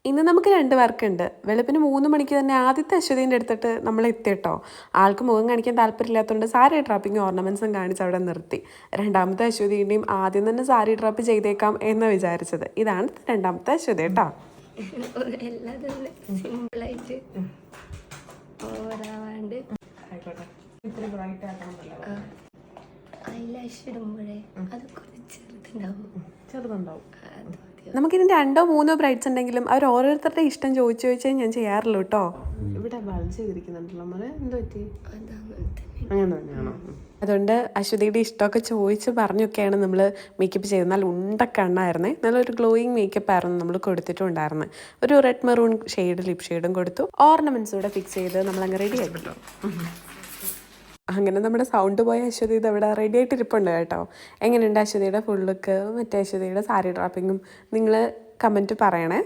ഇന്ന് നമുക്ക് 2 വർക്കുണ്ട്. വെളുപ്പിന് 3 മണിക്ക് തന്നെ ആദ്യത്തെ അശ്വതീൻ്റെ അടുത്തിട്ട് നമ്മൾ എത്തിട്ടോ. ആൾക്ക് മുഖം കാണിക്കാൻ താല്പര്യമില്ലാത്തതുകൊണ്ട് സാരി ഡ്രോപ്പിങ്ങും ഓർണമെൻറ്റ്സും കാണിച്ച് അവിടെ നിർത്തി. രണ്ടാമത്തെ അശ്വതീൻ്റെയും ആദ്യം തന്നെ സാരി ഡ്രോപ്പ് ചെയ്തേക്കാം എന്ന് വിചാരിച്ചത്. ഇതാണ് രണ്ടാമത്തെ അശ്വതി കേട്ടോ. സിമ്പിളായിട്ട് ഓരാവാണ്ട് ഐലാഷ് ഇടുമ്പോഴേ അത് കുറച്ച് ചെറുതുണ്ടാവും. നമുക്കിനി 2 or 3 ബ്രൈഡ്സ് ഉണ്ടെങ്കിലും അവർ ഓരോരുത്തരുടെ ഇഷ്ടം ചോദിച്ചേ ഞാൻ ചെയ്യാറുള്ളൂ കേട്ടോ. ഇവിടെ ബൾജ് ചെയ്തിരിക്കുന്നുണ്ടല്ലോ നമ്മള് എന്തോ പറ്റി അങ്ങനെ തന്നെയാണോ? അതുകൊണ്ട് അശ്വതിയുടെ ഇഷ്ടമൊക്കെ ചോദിച്ച് പറഞ്ഞൊക്കെയാണ് നമ്മൾ മേക്കപ്പ് ചെയ്തത്. നല്ല ഉണ്ടക്കണ്ണായിരുന്നേ, നല്ലൊരു ഗ്ലോയിങ് മേക്കപ്പ് ആയിരുന്നു നമ്മൾ കൊടുത്തിട്ടുണ്ടായിരുന്നത്. ഒരു റെഡ് മെറൂൺ ഷെയ്ഡ് ലിപ് ഷെയ്ഡും കൊടുത്തു. ഓർണമെന്റ്സ് കൂടെ ഫിക്സ് ചെയ്ത് നമ്മളങ്ങ് റെഡി ആക്കിട്ടോ. അങ്ങനെ നമ്മുടെ സൗണ്ട് പോയ അശ്വതി ഇത് ഇവിടെ റെഡി ആയിട്ട് ഇരിപ്പുണ്ട് കേട്ടോ. എങ്ങനെയുണ്ട് അശ്വതിയുടെ ഫുൾ ലുക്ക്, മറ്റേ അശ്വതിയുടെ സാരി ഡ്രോപ്പിങ്ങും നിങ്ങൾ കമൻറ്റ് പറയണേ.